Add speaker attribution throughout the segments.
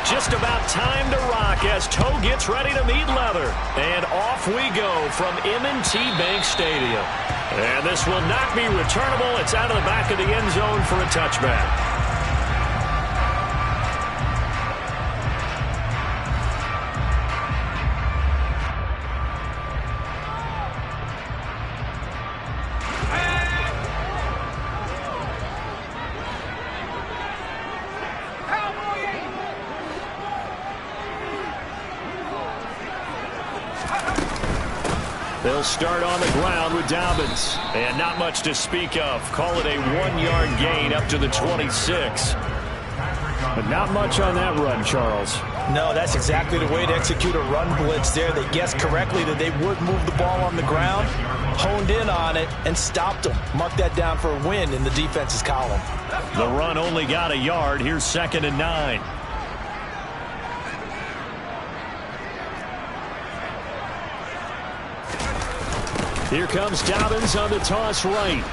Speaker 1: just about time to rock as toe gets ready to meet leather. And off we go from M&T Bank Stadium. And this will not be returnable. It's out of the back of the end zone for a touchback. They'll start on the ground with Dobbins. And not much to speak of. Call it a 1-yard gain up to the 26. But not much on that run, Charles.
Speaker 2: No, that's exactly the way to execute a run blitz there. They guessed correctly that they would move the ball on the ground, honed in on it, and stopped them. Mark that down for a win in the defense's column.
Speaker 1: The run only got a yard. Here's 2nd and 9. Here comes Dobbins on the toss right.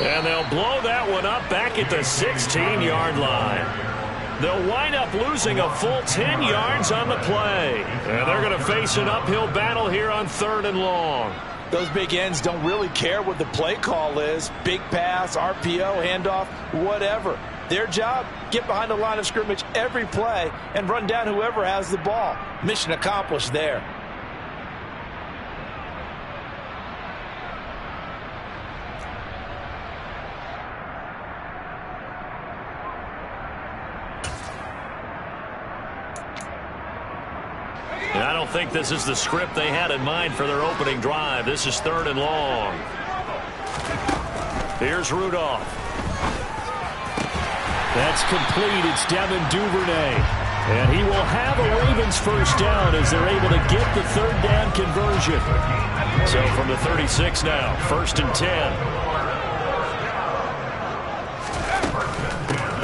Speaker 1: And they'll blow that one up back at the 16-yard line. They'll wind up losing a full 10 yards on the play. And they're going to face an uphill battle here on 3rd and long.
Speaker 2: Those big ends don't really care what the play call is. Big pass, RPO, handoff, whatever. Their job, get behind the line of scrimmage every play and run down whoever has the ball. Mission accomplished there.
Speaker 1: And I don't think this is the script they had in mind for their opening drive. This is 3rd and long. Here's Rudolph. That's complete. It's Devin Duvernay. And he will have a Ravens first down as they're able to get the 3rd down conversion. So from the 36 now, 1st and 10.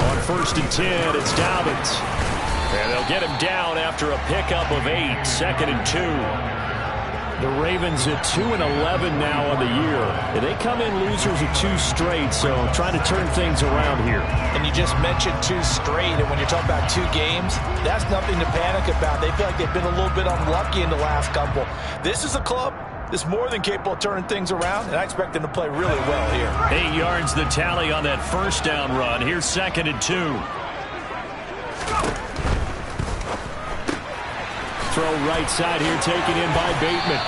Speaker 1: On 1st and 10, it's Dobbins. And they'll get him down after a pickup of 8, 2nd and 2. The Ravens at 2-11 now on the year. And they come in losers of 2 straight, so trying to turn things around here.
Speaker 2: And you just mentioned 2 straight, and when you're talking about 2 games, that's nothing to panic about. They feel like they've been a little bit unlucky in the last couple. This is a club that's more than capable of turning things around, and I expect them to play really well here.
Speaker 1: 8 yards the tally on that first down run. Here's 2nd and 2. Throw right side here, taken in by Bateman.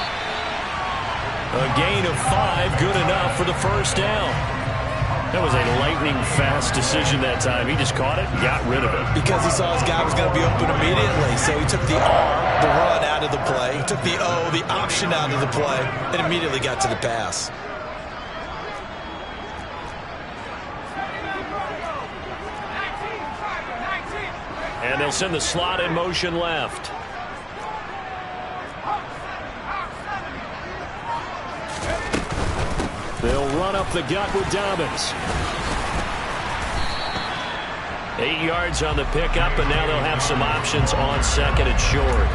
Speaker 1: A gain of 5, good enough for the first down. That was a lightning-fast decision that time. He just caught it and got rid of it.
Speaker 2: Because he saw his guy was going to be open immediately. So he took the R, the run, out of the play. He took the O, the option, out of the play, and immediately got to the pass.
Speaker 1: And they'll send the slot in motion left. They'll run up the gut with Dobbins. 8 yards on the pickup, and now they'll have some options on 2nd and short.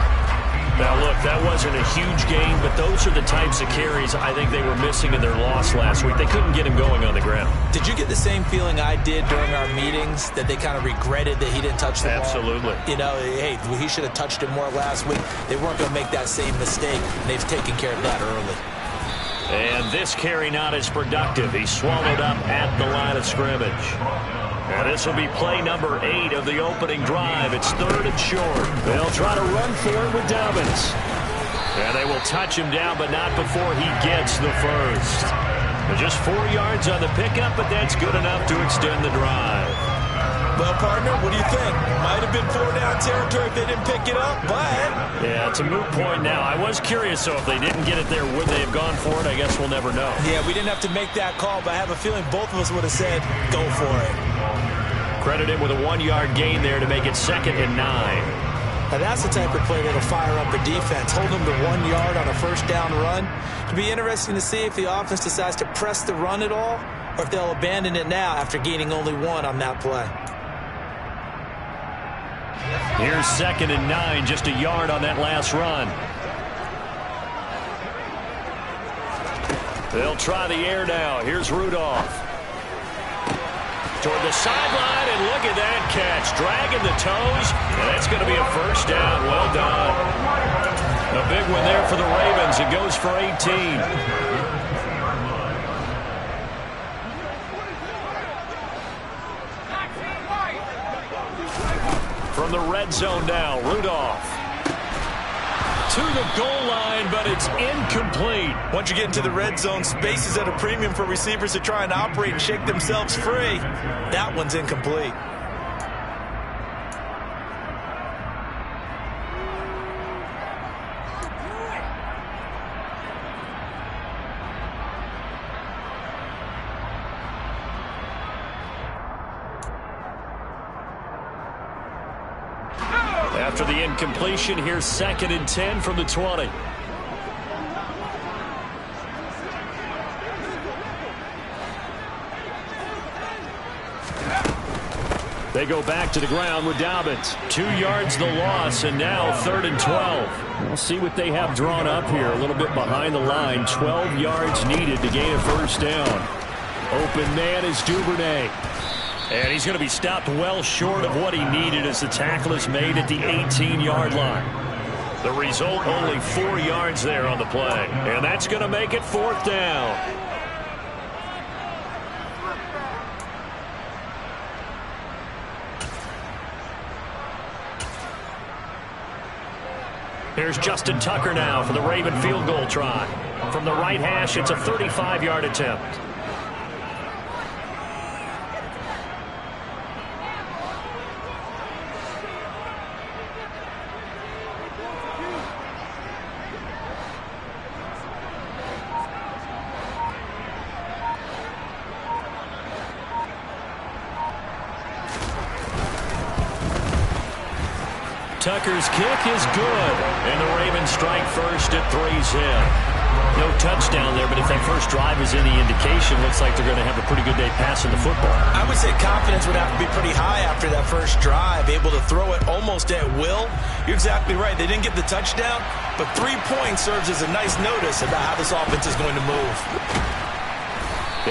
Speaker 1: Now, look, that wasn't a huge gain, but those are the types of carries I think they were missing in their loss last week. They couldn't get him going on the ground.
Speaker 2: Did you get the same feeling I did during our meetings, that they kind of regretted that he didn't touch the ball?
Speaker 1: Absolutely.
Speaker 2: You know, hey, he should have touched it more last week. They weren't going to make that same mistake, and they've taken care of that early.
Speaker 1: And this carry not as productive. He's swallowed up at the line of scrimmage. And this will be play number 8 of the opening drive. It's 3rd and short. They'll try to run for it with Dobbins. And they will touch him down, but not before he gets the first. Just 4 yards on the pickup, but that's good enough to extend the drive.
Speaker 2: Well, partner, what do you think? Might have been 4-down territory if they didn't pick it up, but...
Speaker 1: Yeah, it's a moot point now. I was curious, so if they didn't get it there, would they have gone for it? I guess we'll never know.
Speaker 2: Yeah, we didn't have to make that call, but I have a feeling both of us would have said, go for it.
Speaker 1: Credit him with a 1-yard gain there to make it 2nd and 9.
Speaker 2: Now, that's the type of play that'll fire up a defense. Hold them to 1 yard on a first down run. It'll be interesting to see if the offense decides to press the run at all, or if they'll abandon it now after gaining only 1 on that play.
Speaker 1: Here's 2nd and 9, just a yard on that last run. They'll try the air now. Here's Rudolph. Toward the sideline, and look at that catch, dragging the toes, and that's going to be a first down. Well done. A big one there for the Ravens. It goes for 18. From the red zone now, Rudolph. To the goal line, but it's incomplete.
Speaker 2: Once you get into the red zone, space is at a premium for receivers to try and operate and shake themselves free. That one's incomplete.
Speaker 1: After the incompletion, here's 2nd and 10 from the 20. They go back to the ground with Dobbins. 2 yards the loss, and now 3rd and 12. We'll see what they have drawn up here. A little bit behind the line. 12 yards needed to gain a first down. Open man is Duvernay. And he's going to be stopped well short of what he needed as the tackle is made at the 18-yard line. The result, only 4 yards there on the play. And that's going to make it 4th down. Here's Justin Tucker now for the Raven field goal try. From the right hash, it's a 35-yard attempt. Tucker's kick is good, and the Ravens strike first at 3's in. No touchdown there, but if that first drive is any indication, looks like they're going to have a pretty good day passing the football.
Speaker 2: I would say confidence would have to be pretty high after that first drive, able to throw it almost at will. You're exactly right. They didn't get the touchdown, but 3 points serves as a nice notice about how this offense is going to move.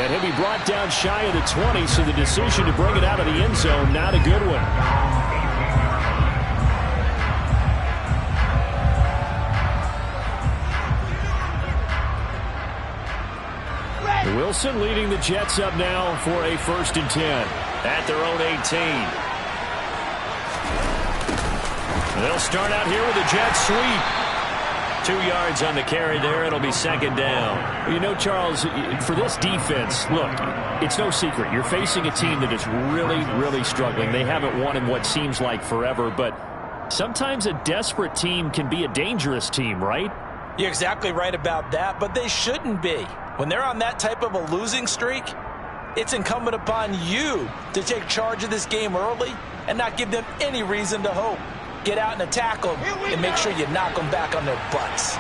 Speaker 1: And he'll be brought down shy of the 20, so the decision to bring it out of the end zone, not a good one. Wilson leading the Jets up now for a 1st and 10 at their own 18. They'll start out here with a jet sweep. 2 yards on the carry there. It'll be 2nd down. You know, Charles, for this defense, look, it's no secret. You're facing a team that is really, really struggling. They haven't won in what seems like forever, but sometimes a desperate team can be a dangerous team, right?
Speaker 2: You're exactly right about that, but they shouldn't be. When they're on that type of a losing streak, it's incumbent upon you to take charge of this game early and not give them any reason to hope. Get out and attack them and make sure you knock them back on their butts.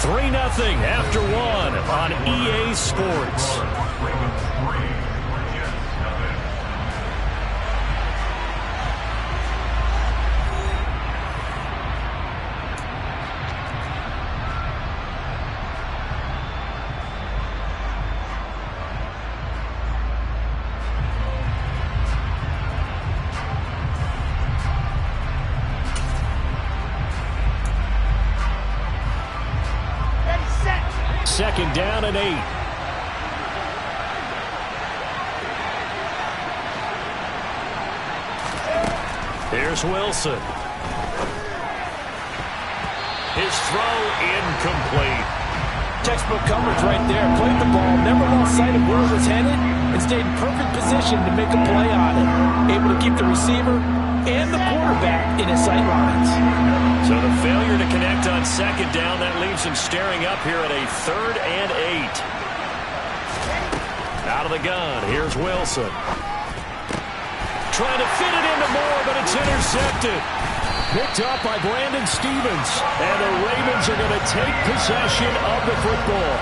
Speaker 1: Three 3-0 after 1 on EA Sports. Second down and 8. Here's Wilson. His throw incomplete.
Speaker 2: Textbook coverage right there. Played the ball, never lost sight of where it was headed, and stayed in perfect position to make a play on it. Able to keep the receiver and the quarterback in his sight lines.
Speaker 1: So the failure to connect on second down, that leaves him staring up here at a 3rd and 8. Out of the gun, here's Wilson. Trying to fit it into Moore, but it's intercepted. Picked up by Brandon Stevens. And the Ravens are going to take possession of the football.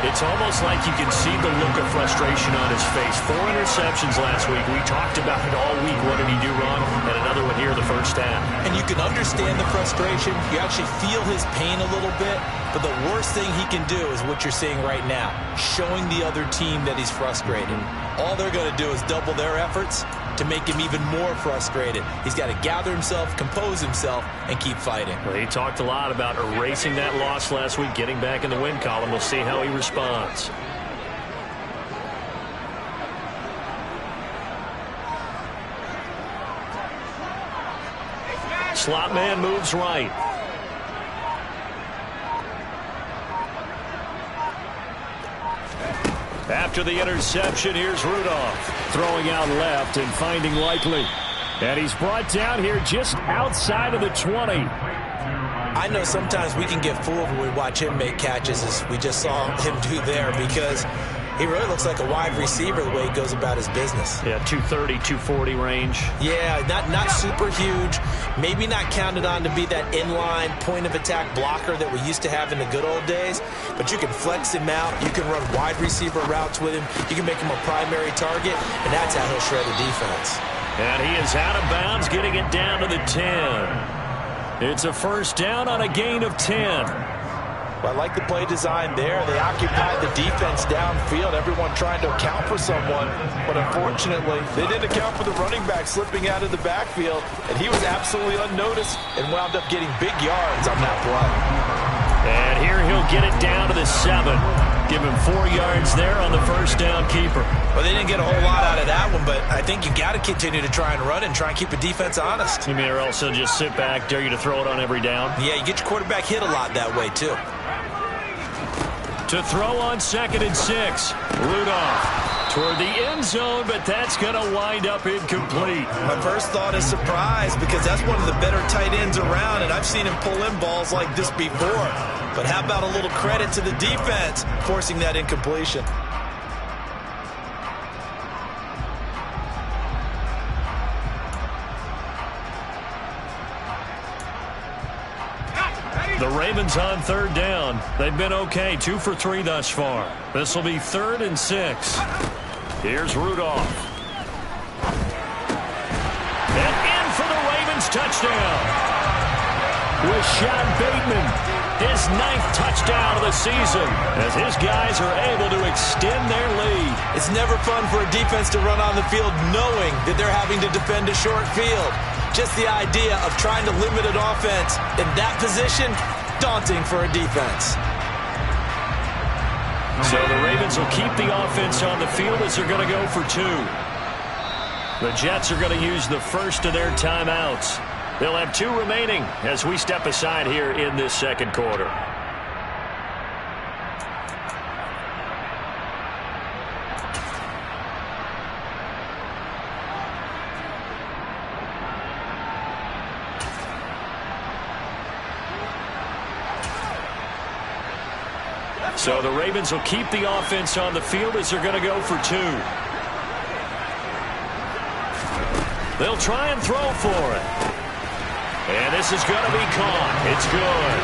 Speaker 1: It's almost like you can see the look of frustration on his face. 4 interceptions last week. We talked about it all week. What did he do wrong? And another one here in the first half.
Speaker 2: And you can understand the frustration. You actually feel his pain a little bit. But the worst thing he can do is what you're seeing right now, showing the other team that he's frustrated. All they're going to do is double their efforts to make him even more frustrated. He's got to gather himself, compose himself, and keep fighting.
Speaker 1: Well, he talked a lot about erasing that loss last week, getting back in the win column. We'll see how he responds. Slot man moves right. After the interception, here's Rudolph. Throwing out left and finding Likely. And he's brought down here just outside of the 20.
Speaker 2: I know sometimes we can get fooled when we watch him make catches, as we just saw him do there, because he really looks like a wide receiver the way he goes about his business.
Speaker 1: Yeah, 230, 240 range.
Speaker 2: Yeah, not super huge. Maybe not counted on to be that inline point-of-attack blocker that we used to have in the good old days. But you can flex him out. You can run wide receiver routes with him. You can make him a primary target, and that's how he'll shred the defense.
Speaker 1: And he is out of bounds, getting it down to the 10. It's a first down on a gain of 10.
Speaker 2: Well, I like the play design there. They occupied the defense downfield, everyone trying to account for someone. But unfortunately, they didn't account for the running back slipping out of the backfield, and he was absolutely unnoticed and wound up getting big yards on that play.
Speaker 1: And here he'll get it down to the 7. Give him 4 yards there on the first down keeper.
Speaker 2: Well, they didn't get a whole lot out of that one, but I think you got to continue to try and run and try and keep the defense honest.
Speaker 1: You mean or else he'll just sit back, dare you to throw it on every down?
Speaker 2: Yeah, you get your quarterback hit a lot that way, too.
Speaker 1: To throw on 2nd and 6. Rudolph toward the end zone, but that's going to wind up incomplete.
Speaker 2: My first thought is surprise, because that's one of the better tight ends around, and I've seen him pull in balls like this before. But how about a little credit to the defense forcing that incompletion?
Speaker 1: The Ravens on 3rd down. They've been okay, 2 for 3 thus far. This will be 3rd and 6. Here's Rudolph. And in for the Ravens touchdown. Rashad Bateman, his 9th touchdown of the season, as his guys are able to extend their lead.
Speaker 2: It's never fun for a defense to run on the field knowing that they're having to defend a short field. Just the idea of trying to limit an offense in that position, daunting for a defense.
Speaker 1: So the Ravens will keep the offense on the field as they're going to go for 2. The Jets are going to use the first of their timeouts. They'll have 2 remaining as we step aside here in this second quarter. So the Ravens will keep the offense on the field as they're going to go for 2. They'll try and throw for it. And this is going to be caught. It's good.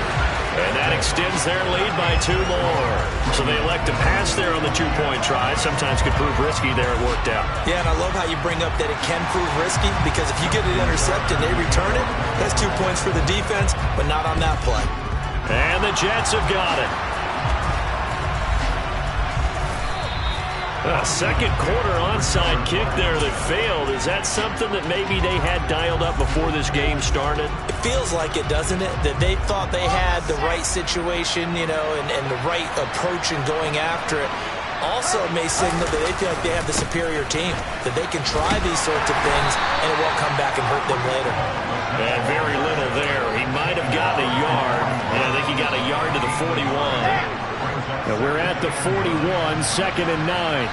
Speaker 1: And that extends their lead by 2 more. So they elect to pass there on the 2-point try. Sometimes could prove risky there. It worked out.
Speaker 2: Yeah, and I love how you bring up that it can prove risky, because if you get it intercepted and they return it, that's 2 points for the defense, but not on that play.
Speaker 1: And the Jets have got it. A second quarter onside kick there that failed. Is that something that maybe they had dialed up before this game started?
Speaker 2: It feels like it, doesn't it? That they thought they had the right situation, you know, and the right approach in going after it. Also may signal that they feel like they have the superior team, that they can try these sorts of things and it won't come back and hurt them later.
Speaker 1: And very little there. He might have gotten a yard. Yeah, I think he got a yard to the 41. And we're at the 41, 2nd and 9.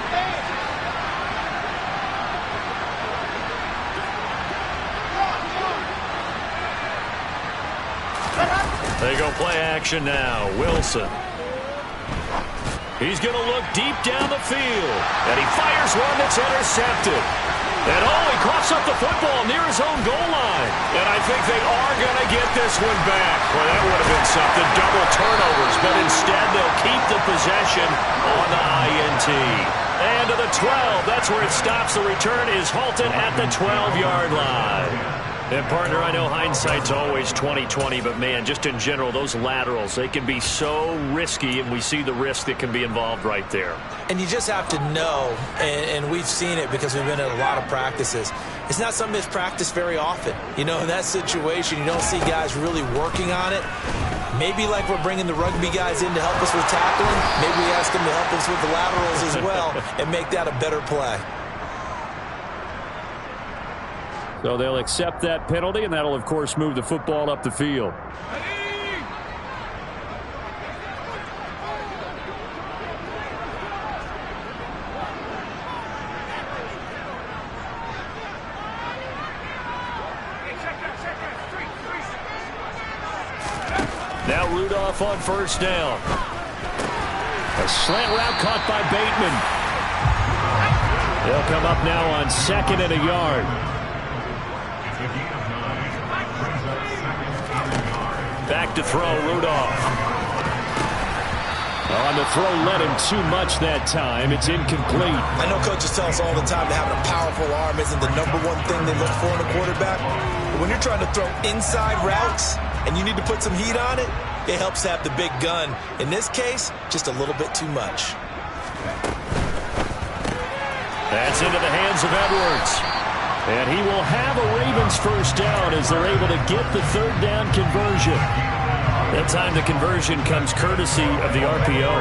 Speaker 1: They go play action now. Wilson. He's going to look deep down the field. And he fires one that's intercepted. And he coughs up the football near his own goal line. And I think they are going to get this one back. Well, that would have been something. Double turnovers. But instead, they'll keep the possession on the INT. And to the 12. That's where it stops. The return is halted at the 12-yard line. And, partner, I know hindsight's always 20/20, but, man, just in general, those laterals, they can be so risky, and we see the risk that can be involved right there.
Speaker 2: And you just have to know, and we've seen it because we've been at a lot of practices, it's not something that's practiced very often. You know, in that situation, you don't see guys really working on it. Maybe like we're bringing the rugby guys in to help us with tackling, maybe we ask them to help us with the laterals as well and make that a better play.
Speaker 1: So they'll accept that penalty, and that'll, of course, move the football up the field. Now Rudolph on first down. A slant route caught by Bateman. They'll come up now on 2nd and a yard. Back to throw, Rudolph. On the throw, led him too much that time. It's incomplete.
Speaker 2: I know coaches tell us all the time that having a powerful arm isn't the #1 thing they look for in a quarterback. But when you're trying to throw inside routes and you need to put some heat on it, it helps have the big gun. In this case, just a little bit too much.
Speaker 1: That's into the hands of Edwards. And he will have a Ravens first down as they're able to get the 3rd down conversion. That time the conversion comes courtesy of the RPO.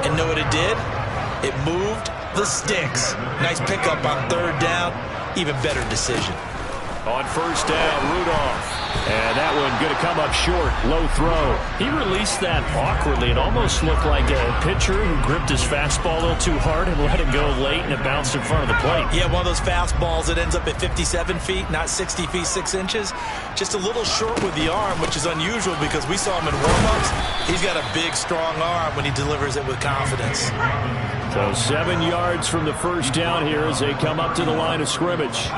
Speaker 2: And know what it did? It moved the sticks. Nice pickup on 3rd down. Even better decision.
Speaker 1: On first down, Rudolph. And that one going to come up short. Low throw. He released that awkwardly. It almost looked like a pitcher who gripped his fastball a little too hard and let it go late, and it bounced in front of the plate.
Speaker 2: Yeah, one of those fastballs that ends up at 57 feet, not 60 feet 6 inches. Just a little short with the arm, which is unusual because we saw him in warm-ups. He's got a big, strong arm when he delivers it with confidence.
Speaker 1: So 7 yards from the first down here as they come up to the line of scrimmage.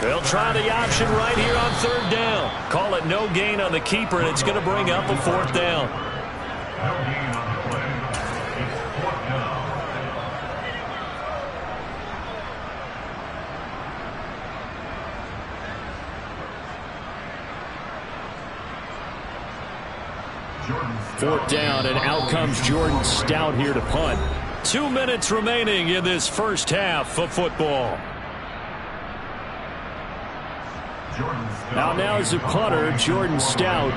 Speaker 1: They'll try the option right here on 3rd down. Call it no gain on the keeper, and it's going to bring up a 4th down. Fourth down, and out comes Jordan Stout here to punt. 2 minutes remaining in this first half of football. Now is the punter, Jordan Stout.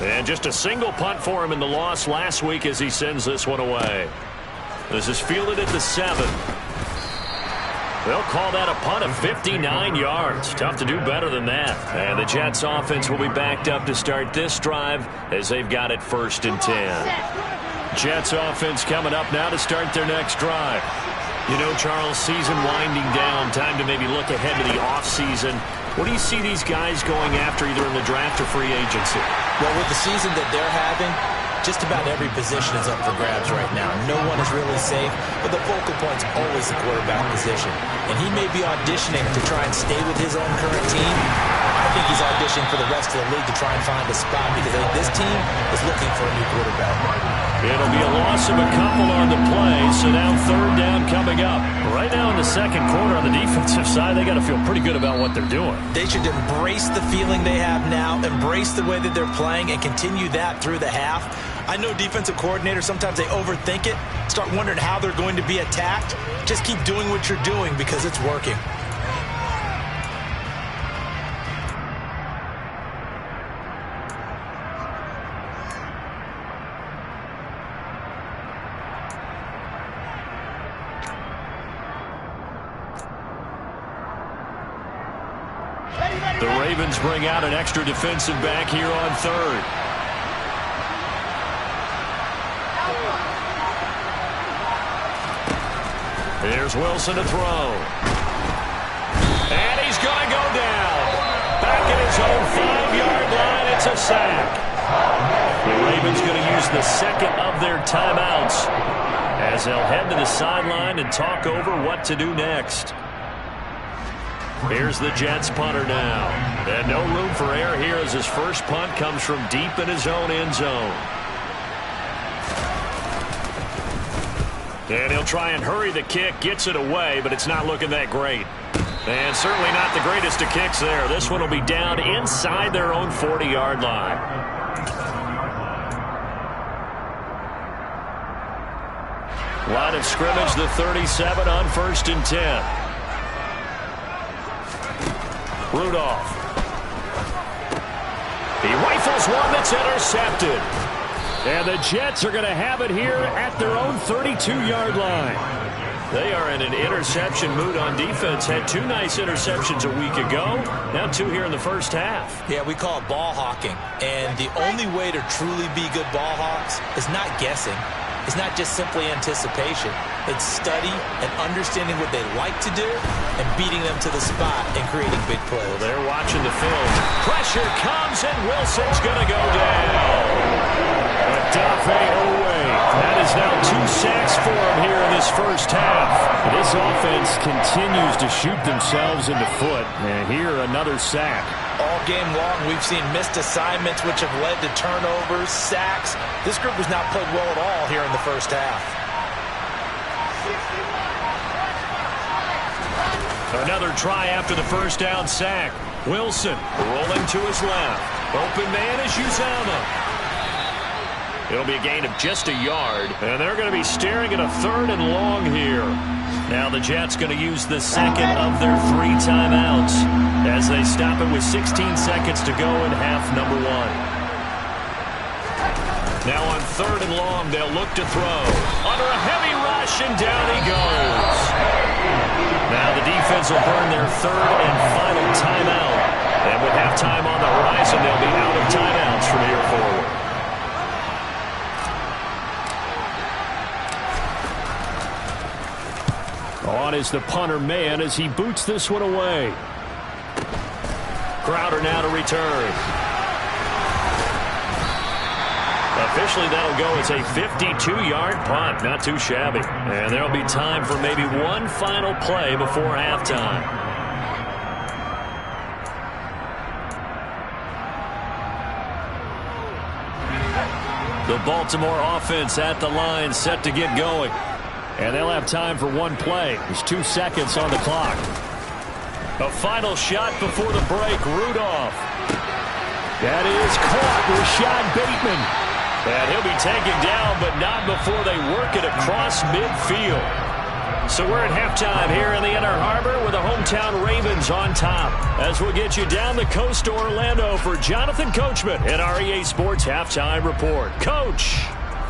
Speaker 1: And just a single punt for him in the loss last week as he sends this one away. This is fielded at the 7. They'll call that a punt of 59 yards. Tough to do better than that. And the Jets offense will be backed up to start this drive as they've got it 1st and 10. Jets offense coming up now to start their next drive. You know, Charles, season winding down, time to maybe look ahead to the offseason. What do you see these guys going after either in the draft or free agency?
Speaker 2: Well, with the season that they're having, just about every position is up for grabs right now. No one is really safe, but the focal point's always the quarterback position. And he may be auditioning to try and stay with his own current team. I think he's auditioning for the rest of the league to try and find a spot because I think this team is looking for a new quarterback.
Speaker 1: It'll be a loss of a couple on the play, so now 3rd down coming up. Right now in the 2nd quarter on the defensive side, they got to feel pretty good about what they're doing.
Speaker 2: They should embrace the feeling they have now, embrace the way that they're playing, and continue that through the half. I know defensive coordinators, sometimes they overthink it, start wondering how they're going to be attacked. Just keep doing what you're doing because it's working.
Speaker 1: The Ravens bring out an extra defensive back here on 3rd. Here's Wilson to throw. And he's going to go down. Back at his own 5-yard line, it's a sack. The Ravens going to use the 2nd of their timeouts as they'll head to the sideline and talk over what to do next. Here's the Jets punter now. And no room for error here as his first punt comes from deep in his own end zone. And he'll try and hurry the kick, gets it away, but it's not looking that great. And certainly not the greatest of kicks there. This one will be down inside their own 40-yard line. Line of scrimmage, the 37 on 1st and 10. Rudolph. He rifles one that's intercepted. And the Jets are going to have it here at their own 32-yard line. They are in an interception mood on defense. Had 2 nice interceptions a week ago. Now 2 here in the first half.
Speaker 2: Yeah, we call it ball hawking. And the only way to truly be good ball hawks is not guessing. It's not just simply anticipation. It's study and understanding what they like to do and beating them to the spot and creating big plays.
Speaker 1: Well, they're watching the film. Pressure comes, and Wilson's going to go down. Adafe away. That is now 2 sacks for him here in this first half. This offense continues to shoot themselves in the foot. And here, another sack.
Speaker 2: All game long, we've seen missed assignments which have led to turnovers, sacks. This group has not played well at all here in the first half.
Speaker 1: Another try after the first down sack. Wilson rolling to his left. Open man is Uzama. It'll be a gain of just a yard, and they're going to be staring at a 3rd and long here. Now the Jets going to use the second of their 3 timeouts as they stop it with 16 seconds to go in half number 1. Now on 3rd and long, they'll look to throw. Under a heavy rush, and down he goes. Now the defense will burn their 3rd and final timeout. And with halftime on the horizon, they'll be out of timeouts from here forward. On is the punter man as he boots this one away. Crowder now to return. Officially, that'll go as a 52-yard punt. Not too shabby. And there'll be time for maybe one final play before halftime. The Baltimore offense at the line, set to get going. And they'll have time for one play. There's 2 seconds on the clock. A final shot before the break. Rudolph. That is caught. Rashad Bateman. And he'll be taken down, but not before they work it across midfield. So we're at halftime here in the Inner Harbor with the hometown Ravens on top. As we'll get you down the coast to Orlando for Jonathan Coachman at our EA Sports Halftime Report. Coach,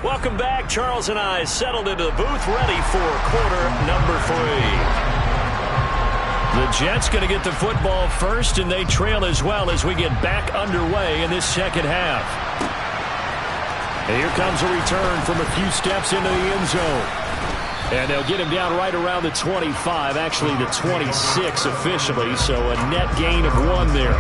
Speaker 1: welcome back. Charles and I settled into the booth ready for quarter number 3. The Jets going to get the football first, and they trail as well as we get back underway in this second half. And here comes a return from a few steps into the end zone. And they'll get him down right around the 25, actually the 26 officially, so a net gain of 1 there.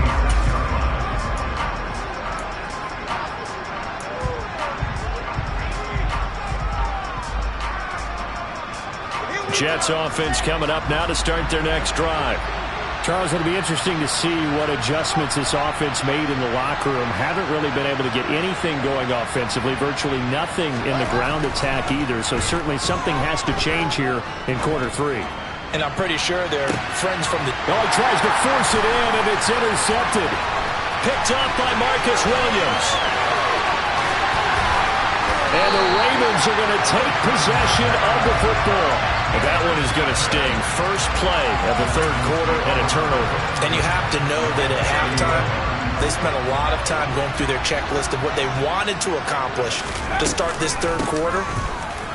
Speaker 1: Jets offense coming up now to start their next drive. Charles, it'll be interesting to see what adjustments this offense made in the locker room. Haven't really been able to get anything going offensively, virtually nothing in the ground attack either, so certainly something has to change here in quarter 3.
Speaker 2: And I'm pretty sure they're friends from the...
Speaker 1: Oh, he tries to force it in, and it's intercepted. Picked up by Marcus Williams. And the Ravens are going to take possession of the football. And that one is going to sting. First play of the 3rd quarter and a turnover.
Speaker 2: And you have to know that at halftime, they spent a lot of time going through their checklist of what they wanted to accomplish to start this 3rd quarter.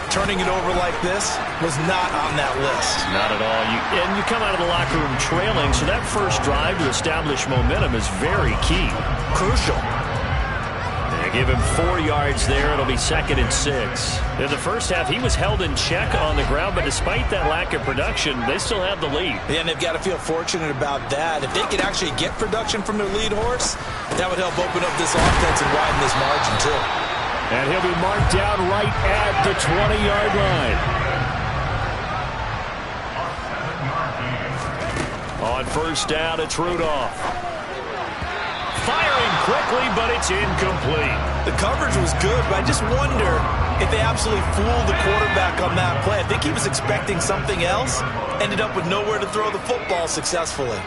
Speaker 2: Turning it over like this was not on that list.
Speaker 1: Not at all. You come out of the locker room trailing, so that first drive to establish momentum is very key. Crucial. Give him 4 yards there. It'll be 2nd and 6. In the first half, he was held in check on the ground, but despite that lack of production, they still have the lead.
Speaker 2: Yeah, and they've got to feel fortunate about that. If they could actually get production from their lead horse, that would help open up this offense and widen this margin, too.
Speaker 1: And he'll be marked down right at the 20-yard line. On first down, it's Rudolph. Firing quickly, but it's incomplete.
Speaker 2: The coverage was good, but I just wonder if they absolutely fooled the quarterback on that play. I think he was expecting something else, ended up with nowhere to throw the football successfully.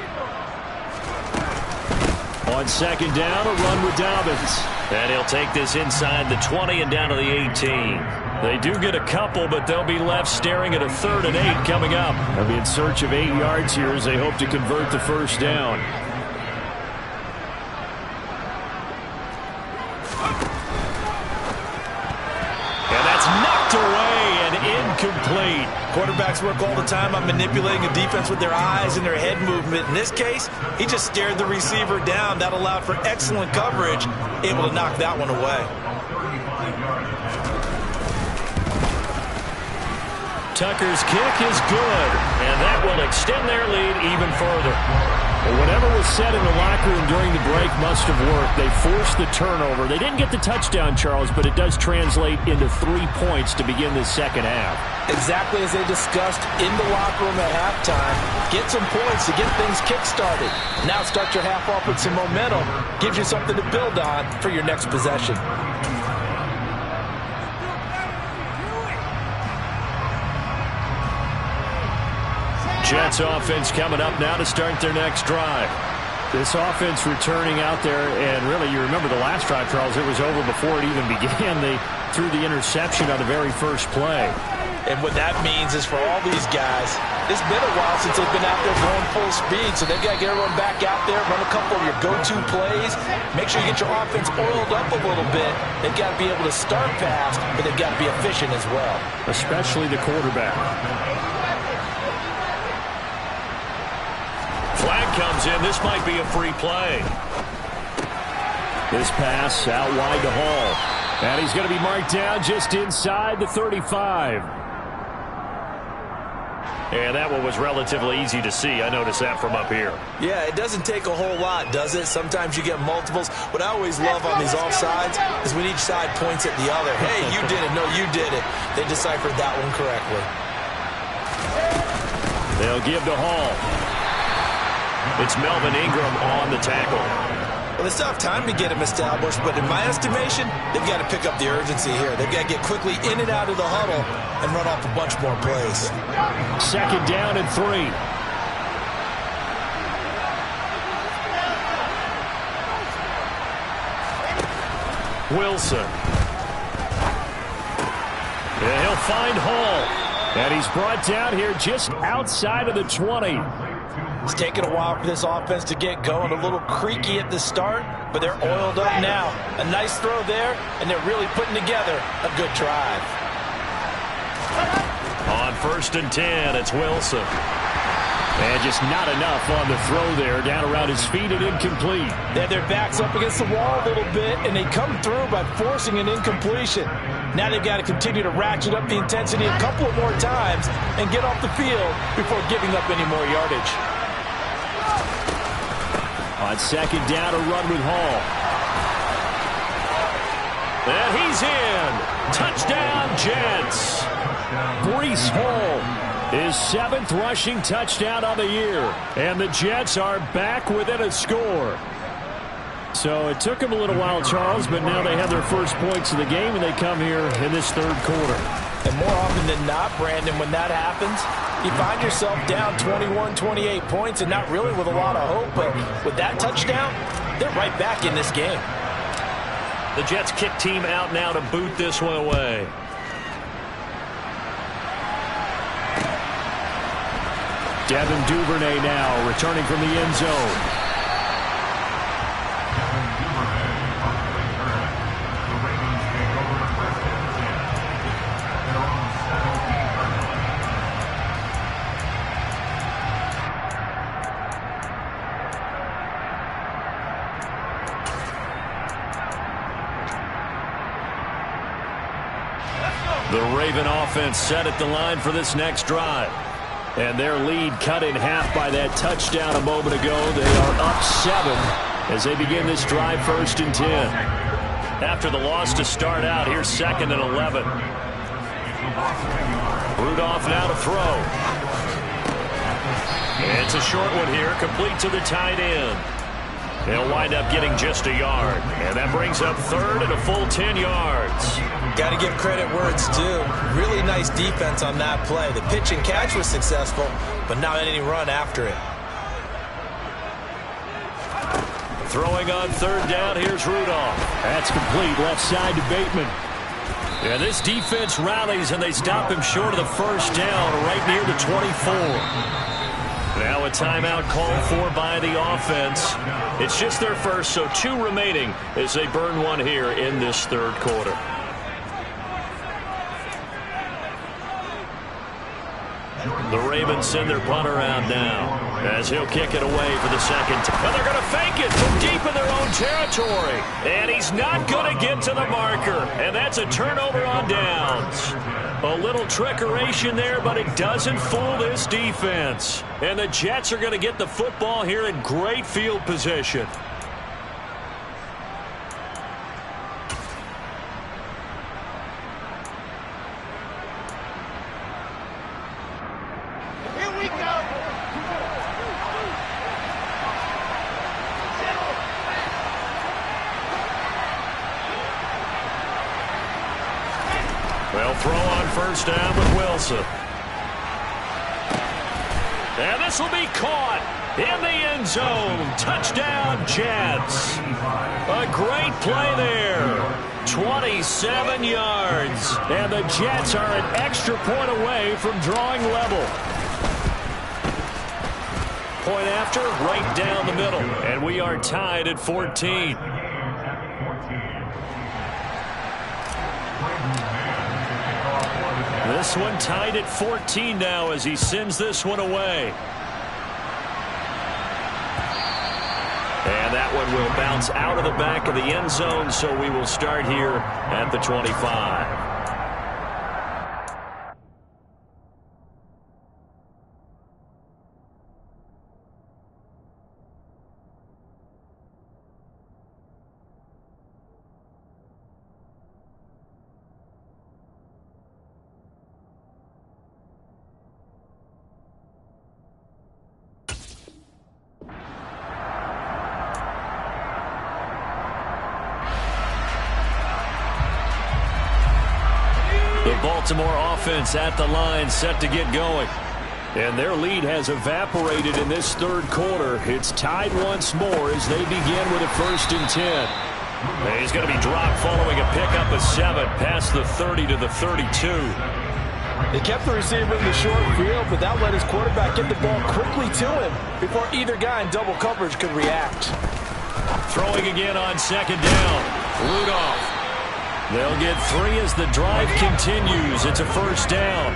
Speaker 1: On second down, a run with Dobbins. And he'll take this inside the 20 and down to the 18. They do get a couple, but they'll be left staring at a 3rd and 8 coming up. They'll be in search of 8 yards here as they hope to convert the first down. And that's knocked away and incomplete.
Speaker 2: Quarterbacks work all the time on manipulating a defense with their eyes and their head movement. In this case, he just stared the receiver down. That allowed for excellent coverage, able to knock that one away.
Speaker 1: Tucker's kick is good, and that will extend their lead even further. Well, whatever was said in the locker room during the break must have worked. They forced the turnover. They didn't get the touchdown, Charles, but it does translate into 3 points to begin the second half.
Speaker 2: Exactly as they discussed in the locker room at halftime. Get some points to get things kick-started. Now start your half off with some momentum. Gives you something to build on for your next possession.
Speaker 1: Jets offense coming up now to start their next drive. This offense returning out there, and really you remember the last drive, Charles, it was over before it even began. They threw the interception on the very first play.
Speaker 2: And what that means is for all these guys, it's been a while since they've been out there going full speed, so they've got to get everyone back out there, run a couple of your go-to plays, make sure you get your offense oiled up a little bit. They've got to be able to start fast, but they've got to be efficient as well.
Speaker 1: Especially the quarterback. Flag comes in. This might be a free play. This pass out wide to Hall. And he's going to be marked down just inside the 35. And that one was relatively easy to see. I noticed that from up here.
Speaker 2: Yeah, it doesn't take a whole lot, does it? Sometimes you get multiples. What I always love on these offsides is when each side points at the other. Hey, you did it. No, you did it. They deciphered that one correctly.
Speaker 1: They'll give to Hall. It's Melvin Ingram on the tackle.
Speaker 2: Well, they still have time to get him established, but in my estimation, they've got to pick up the urgency here. They've got to get quickly in and out of the huddle and run off a bunch more plays.
Speaker 1: Second down and 3. Wilson. And he'll find Hall. And he's brought down here just outside of the 20.
Speaker 2: It's taken a while for this offense to get going. A little creaky at the start, but they're oiled up now. A nice throw there, and they're really putting together a good drive.
Speaker 1: On first and 10, it's Wilson. And just not enough on the throw there. Down around his feet and incomplete.
Speaker 2: They have their backs up against the wall a little bit, and they come through by forcing an incompletion. Now they've got to continue to ratchet up the intensity a couple of more times and get off the field before giving up any more yardage.
Speaker 1: On second down, a run with Hall. And he's in. Touchdown, Jets. Breece Hall, his 7th rushing touchdown on the year. And the Jets are back within a score. So it took them a little while, Charles, but now they have their first points of the game, and they come here in this third quarter.
Speaker 2: And more often than not, Brandon, when that happens, you find yourself down 21, 28 points and not really with a lot of hope. But with that touchdown, they're right back in this game.
Speaker 1: The Jets kick team out now to boot this one away. Devin Duvernay now returning from the end zone. The Raven offense set at the line for this next drive. And their lead cut in half by that touchdown a moment ago. They are up 7 as they begin this drive first and 10. After the loss to start out, here's 2nd and 11. Rudolph now to throw. It's a short one here, complete to the tight end. They'll wind up getting just a yard. And that brings up third and a full 10 yards.
Speaker 2: Got to give credit where it's due. Really nice defense on that play. The pitch and catch was successful, but not any run after it.
Speaker 1: Throwing on third down, here's Rudolph.
Speaker 3: That's complete, left side to Bateman.
Speaker 1: Yeah, this defense rallies, and they stop him short of the first down right near the 24. Now a timeout called for by the offense. It's just their first, so 2 remaining as they burn one here in this third quarter. The Ravens send their punter out now as he'll kick it away for the second time. Well, they're going to fake it from deep in their own territory. And he's not going to get to the marker. And that's a turnover on downs. A little trickeration there, but it doesn't fool this defense. And the Jets are going to get the football here in great field position. They'll throw on first down with Wilson. And this will be caught in the end zone. Touchdown, Jets. A great play there. 27 yards. And the Jets are an extra point away from drawing level. Point after, right down the middle. And we are tied at 14. This one tied at 14 now as he sends this one away. And that one will bounce out of the back of the end zone, so we will start here at the 25. Baltimore offense at the line, set to get going. And their lead has evaporated in this third quarter. It's tied once more as they begin with a 1st and 10. And he's going to be dropped following a pickup of 7 past the 30 to the 32.
Speaker 2: They kept the receiver in the short field, but that let his quarterback get the ball quickly to him before either guy in double coverage could react.
Speaker 1: Throwing again on second down. Rudolph. They'll get 3 as the drive continues. It's a first down.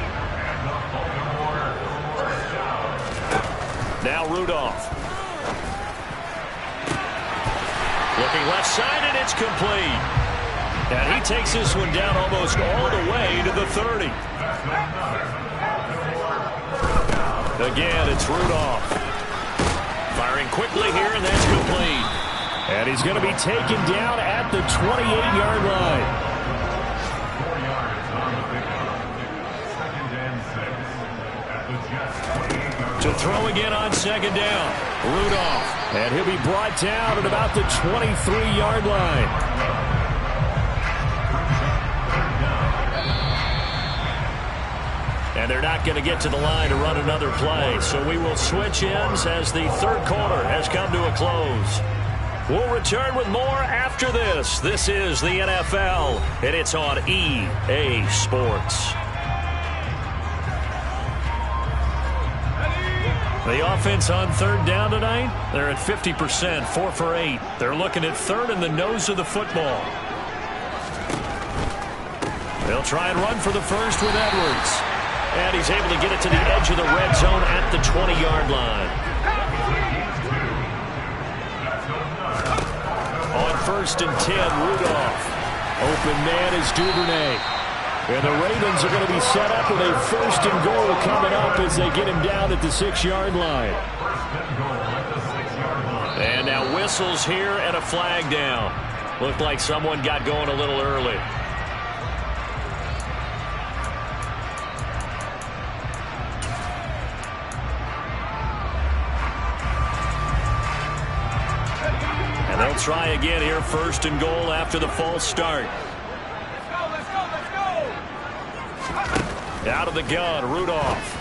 Speaker 1: Now Rudolph. Looking left side, and it's complete. And he takes this one down almost all the way to the 30. Again, it's Rudolph. Firing quickly here, and that's complete. And he's going to be taken down at the 28-yard line. To throw again on second down. Rudolph. And he'll be brought down at about the 23-yard line. And they're not going to get to the line to run another play. So we will switch ends as the third quarter has come to a close. We'll return with more after this. This is the NFL, and it's on EA Sports. The offense on third down tonight, they're at 50%, 4 for 8. They're looking at third in the nose of the football. They'll try and run for the first with Edwards. And he's able to get it to the edge of the red zone at the 20-yard line. On 1st and 10, Rudolph. Open man is Duvernay. And the Ravens are going to be set up with a 1st and goal coming up as they get him down at the 6-yard line. And now whistles here and a flag down. Looked like someone got going a little early. They'll try again here, first and goal after the false start. Out of the gun, Rudolph.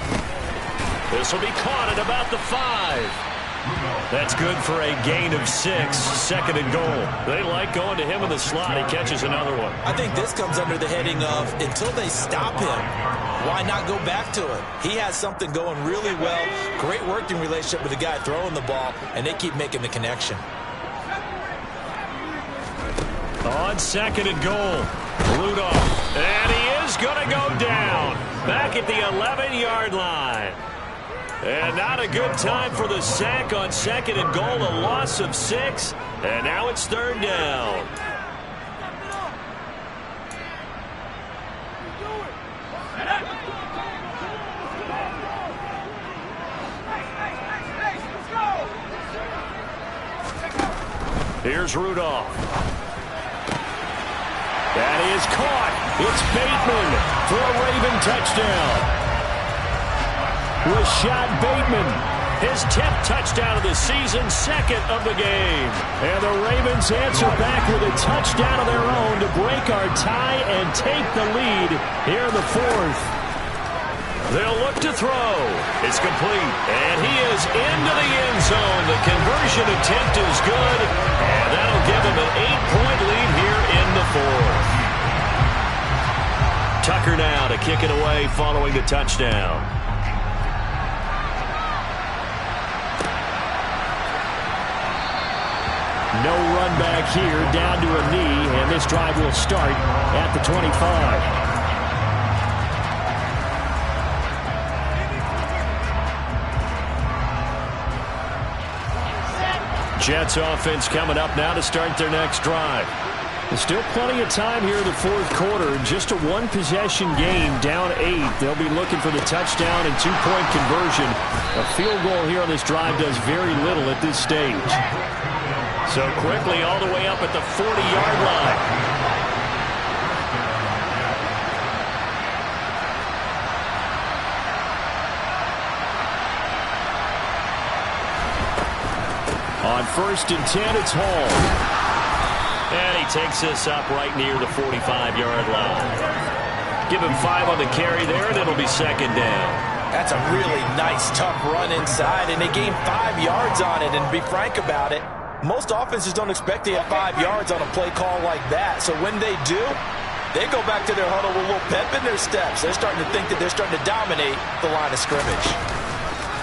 Speaker 1: This will be caught at about the 5. That's good for a gain of 6, second and goal. They like going to him in the slot. He catches another one.
Speaker 2: I think this comes under the heading of until they stop him, why not go back to it? He has something going really well, great working relationship with the guy throwing the ball, and they keep making the connection.
Speaker 1: On second and goal, Rudolph. And he is going to go down back at the 11-yard line. And not a good time for the sack on second and goal, a loss of 6. And now it's third down. Here's Rudolph. That is caught. It's Bateman for a Raven touchdown. Rashad Bateman, his 10th touchdown of the season, second of the game. And the Ravens answer back with a touchdown of their own to break our tie and take the lead here in the 4th. They'll look to throw. It's complete. And he is into the end zone. The conversion attempt is good. And that'll give him an 8-point lead here in the 4th. Tucker now to kick it away following the touchdown. No run back here, down to a knee, and this drive will start at the 25. Jets offense coming up now to start their next drive. There's still plenty of time here in the 4th quarter. Just a one-possession game, down 8. They'll be looking for the touchdown and 2-point conversion. A field goal here on this drive does very little at this stage. So quickly all the way up at the 40-yard line. On 1st and 10, it's Hall. And he takes this up right near the 45-yard line. Give him 5 on the carry there, and it'll be second down.
Speaker 2: That's a really nice, tough run inside, and they gained 5 yards on it. And to be frank about it, most offenses don't expect to have 5 yards on a play call like that. So when they do, they go back to their huddle with a little pep in their steps. They're starting to think that they're starting to dominate the line of scrimmage.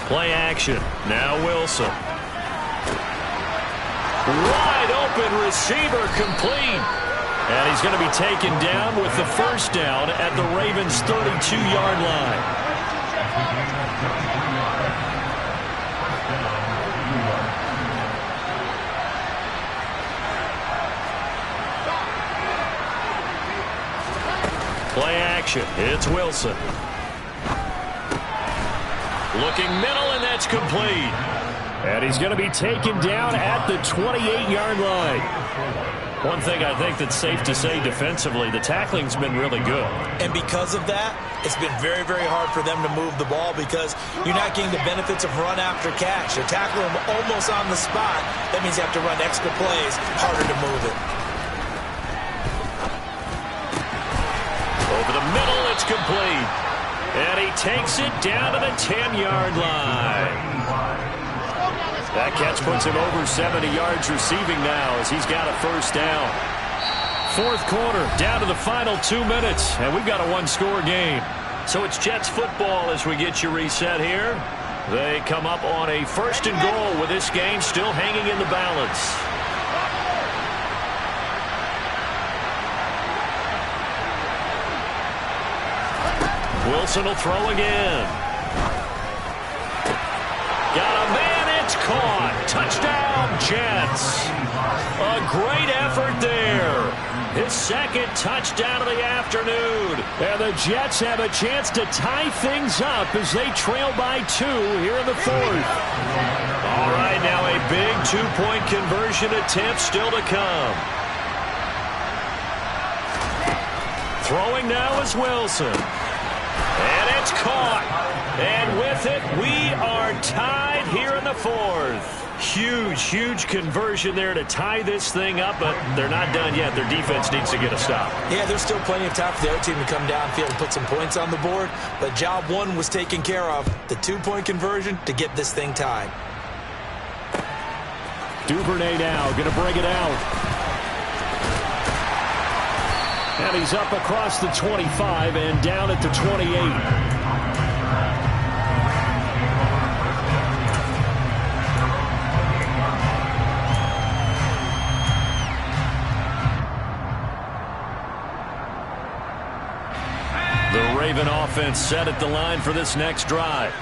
Speaker 1: Play action. Now Wilson. Wide open receiver complete. And he's going to be taken down with the first down at the Ravens' 32-yard line. Play action. It's Wilson. Looking middle, and that's complete. And he's going to be taken down at the 28-yard line. One thing I think that's safe to say defensively, the tackling's been really good.
Speaker 2: And because of that, it's been very, very hard for them to move the ball because you're not getting the benefits of run after catch. You're tackling them almost on the spot. That means you have to run extra plays, harder to move it.
Speaker 1: Over the middle, it's complete. And he takes it down to the 10-yard line. That catch puts him over 70 yards receiving now as he's got a first down. 4th quarter, down to the final 2 minutes, and we've got a one-score game. So it's Jets football as we get you reset here. They come up on a 1st and goal with this game still hanging in the balance. Wilson will throw again. Got a man, it's caught. Touchdown, Jets. A great effort there. His 2nd touchdown of the afternoon. And the Jets have a chance to tie things up as they trail by 2 here in the 4th. All right, now a big 2-point conversion attempt still to come. Throwing now is Wilson. And it's caught. And with it, we are tied here in the 4th. Huge conversion there to tie this thing up, but they're not done yet. Their defense needs to get a stop.
Speaker 2: Yeah, there's still plenty of time for the other team to come downfield and put some points on the board, but job one was taken care of. The 2-point conversion to get this thing tied.
Speaker 3: Duvernay now going to bring it out. And he's up across the 25 and down at the 28.
Speaker 1: The Raven offense set at the line for this next drive.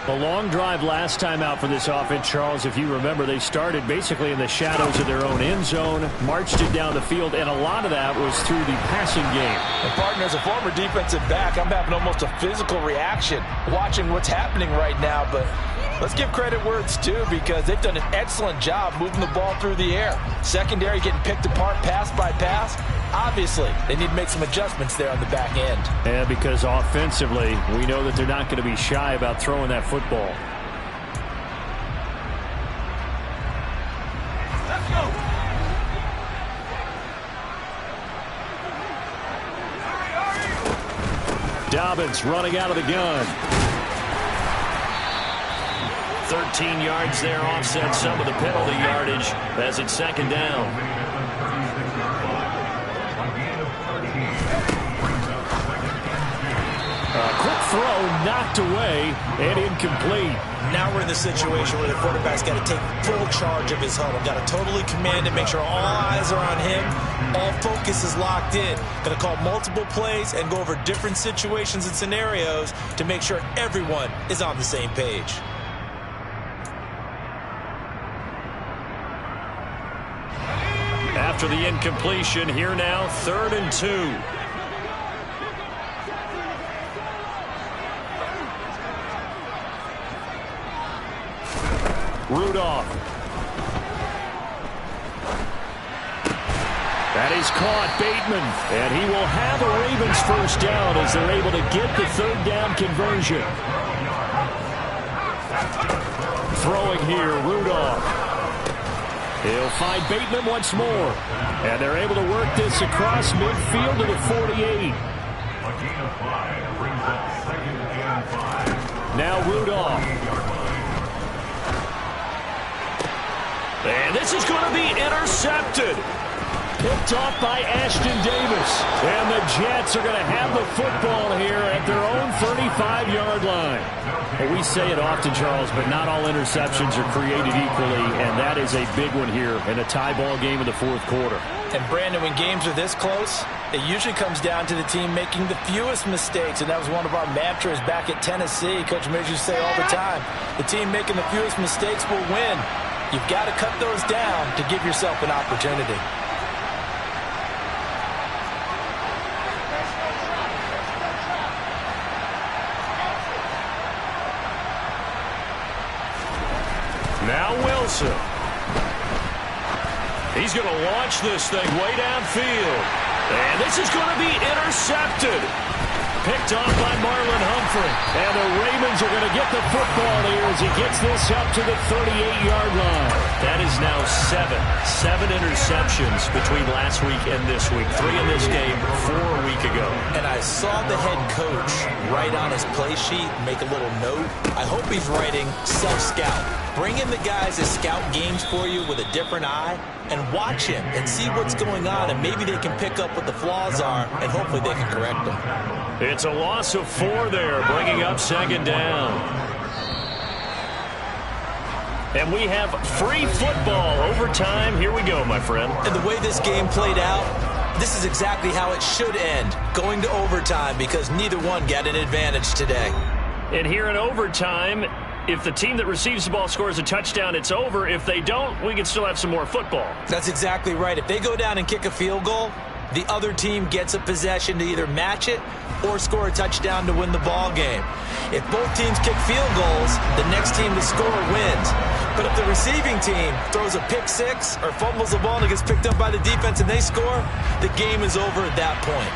Speaker 3: A long drive last time out for this offense, Charles. If you remember, they started basically in the shadows of their own end zone, marched it down the field, and a lot of that was through the passing game.
Speaker 2: And partner, as a former defensive back, I'm having almost a physical reaction watching what's happening right now, but let's give credit where it's due because they've done an excellent job moving the ball through the air. Secondary getting picked apart pass by pass. Obviously, they need to make some adjustments there on the back end.
Speaker 3: Yeah, because offensively, we know that they're not going to be shy about throwing that football.
Speaker 2: Let's go.
Speaker 3: Dobbins running out of the gun.
Speaker 1: 13 yards there, offset some of the penalty yardage as it's second down.
Speaker 3: Quick throw knocked away and incomplete.
Speaker 2: Now we're in the situation where the quarterback's got to take full charge of his huddle. Got to totally command and make sure all eyes are on him. All focus is locked in. Got to call multiple plays and go over different situations and scenarios to make sure everyone is on the same page.
Speaker 1: After the incompletion, here now, 3rd and 2.
Speaker 3: Rudolph. That is caught, Bateman. And he will have a Ravens first down as they're able to get the 3rd down conversion. Throwing here, Rudolph. He'll find Bateman once more. And they're able to work this across midfield to the 48. Now Rudolph.
Speaker 1: And this is going to be intercepted.
Speaker 3: Picked off by Ashton Davis. And the Jets are going to have the football here at their own 35-yard line. Well, we say it often, Charles, but not all interceptions are created equally, and that is a big one here in a tie ball game in the 4th quarter.
Speaker 2: And, Brandon, when games are this close, it usually comes down to the team making the fewest mistakes, and that was one of our mantras back at Tennessee. Coach Major used to say all the time, the team making the fewest mistakes will win. You've got to cut those down to give yourself an opportunity.
Speaker 1: Now Wilson. He's going to launch this thing way downfield. And this is going to be intercepted. Picked off by Marlon Humphrey. And the Ravens are going to get the football here as he gets this up to the 38-yard line. That is now 7 interceptions between last week and this week. 3 in this game, 4 a week ago.
Speaker 2: And I saw the head coach write on his play sheet, make a little note. I hope he's writing self-scout. Bring in the guys that scout games for you with a different eye and watch him and see what's going on, and maybe they can pick up what the flaws are, and hopefully they can correct them.
Speaker 1: It's a loss of 4 there, bringing up 2nd down. And we have free football overtime. Here we go, my friend.
Speaker 2: And the way this game played out, this is exactly how it should end, going to overtime, because neither one got an advantage today.
Speaker 1: And here in overtime, if the team that receives the ball scores a touchdown, it's over. If they don't, we can still have some more football.
Speaker 2: That's exactly right. If they go down and kick a field goal, the other team gets a possession to either match it or score a touchdown to win the ball game. If both teams kick field goals, the next team to score wins. But if the receiving team throws a pick six or fumbles the ball and it gets picked up by the defense and they score, the game is over at that point.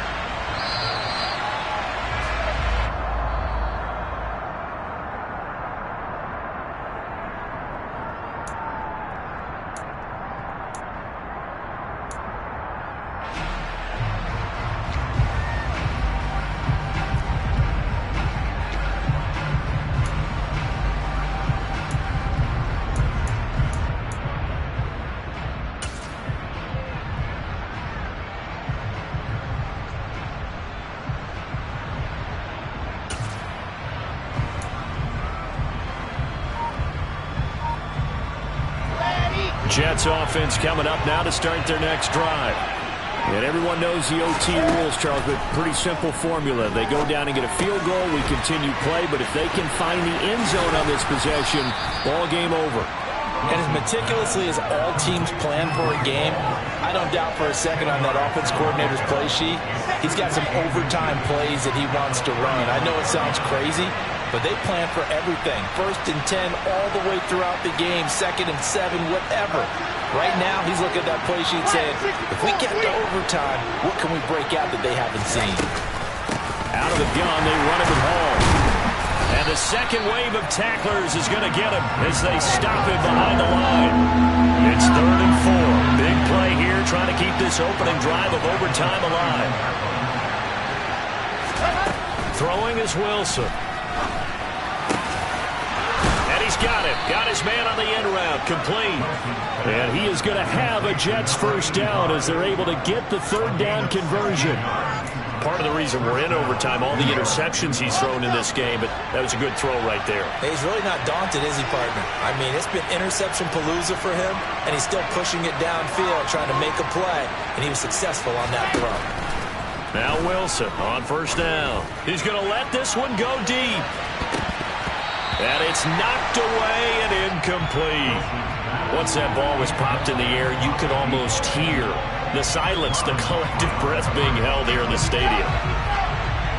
Speaker 1: Jets offense coming up now to start their next drive.
Speaker 3: And everyone knows the OT rules, Charles, but pretty simple formula. They go down and get a field goal, we continue play, but if they can find the end zone on this possession, ball game over.
Speaker 2: And as meticulously as all teams plan for a game, I don't doubt for a second on that offense coordinator's play sheet, he's got some overtime plays that he wants to run. I know it sounds crazy, but they plan for everything. 1st and 10 all the way throughout the game, 2nd and 7, whatever. Right now, he's looking at that play sheet saying, if we get to overtime, what can we break out that they haven't seen?
Speaker 3: Out of the gun, they run it with Hall.
Speaker 1: And the second wave of tacklers is going to get him as they stop him behind the line. It's 3rd and 4. Big play here trying to keep this opening drive of overtime alive. Throwing is Wilson. And he's got it. Got his man on the end route. Complete.
Speaker 3: And he is going to have a Jets first down as they're able to get the 3rd down conversion.
Speaker 1: Part of the reason we're in overtime, all the interceptions he's thrown in this game, but that was a good throw right there.
Speaker 2: Hey, he's really not daunted, is he, partner? I mean, it's been interception palooza for him, and he's still pushing it downfield, trying to make a play, and he was successful on that throw.
Speaker 1: Now Wilson on 1st down. He's going to let this one go deep. And it's knocked away and incomplete. Once that ball was popped in the air, you could almost hear the silence, the collective breath being held here in the stadium.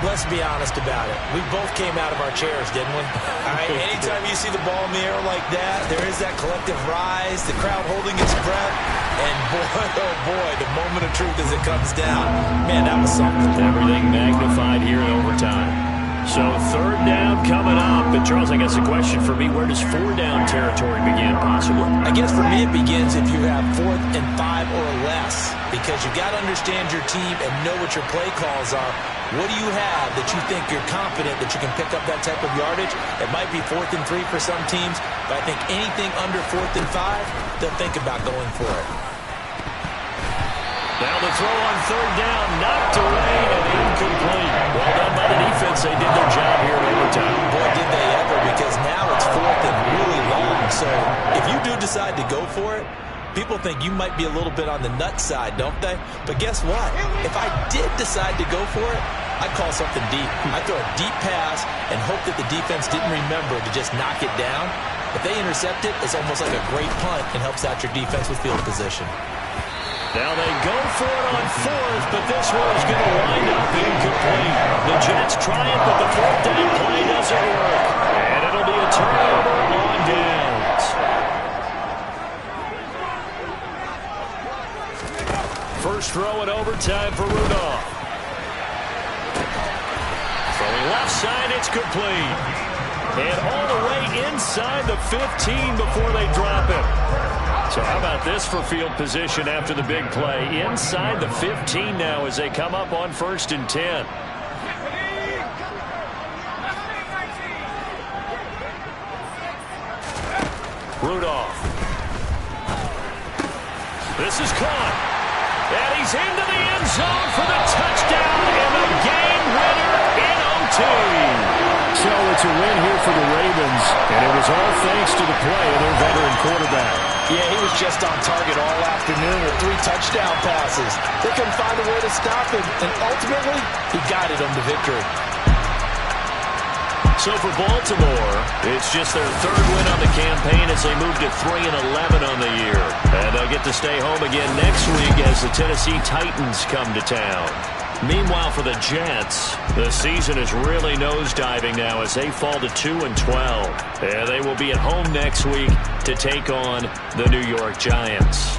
Speaker 2: Let's be honest about it. We both came out of our chairs, didn't we? All right, anytime you see the ball in the air like that, there is that collective rise, the crowd holding its breath, and boy, oh boy, the moment of truth as it comes down. Man, that was something.
Speaker 1: Everything magnified here in overtime. So 3rd down coming up. But Charles, I guess the question for me, where does 4 down territory begin possibly?
Speaker 2: I guess for me it begins if you have 4th and 5 or less, because you got to understand your team and know what your play calls are. What do you have that you think you're confident that you can pick up that type of yardage? It might be 4th and 3 for some teams, but I think anything under 4th and 5, they'll think about going for it.
Speaker 1: Now the throw on 3rd down, knocked away and incomplete. Well done by the defense. They did their job here in overtime.
Speaker 2: Boy, did they ever, because now it's 4th and really long. So if you do decide to go for it, people think you might be a little bit on the nut side, don't they? But guess what? If I did decide to go for it, I'd call something deep. I'd throw a deep pass and hope that the defense didn't remember to just knock it down. If they intercept it, it's almost like a great punt and helps out your defense with field position.
Speaker 1: Now they go for it on 4th, but this one is going to wind up incomplete. The Jets try it, but the 4th down play doesn't work. And it'll be a turnover on downs. First throw in overtime for Rudolph. Throwing left side, it's complete. And all the way inside the 15 before they drop it. So how about this for field position after the big play? Inside the 15 now as they come up on 1st and 10. Rudolph. This is caught. And he's into the end zone for the touchdown and the game winner in OT.
Speaker 3: So it's a win here for the Ravens, and it was all thanks to the play of their veteran quarterback.
Speaker 2: Yeah, he was just on target all afternoon with 3 touchdown passes. They couldn't find a way to stop him, and ultimately, he guided them to victory.
Speaker 1: So for Baltimore, it's just their 3rd win on the campaign as they move to 3-11 on the year. And they'll get to stay home again next week as the Tennessee Titans come to town. Meanwhile, for the Jets, the season is really nosediving now as they fall to 2-12. And they will be at home next week to take on the New York Giants.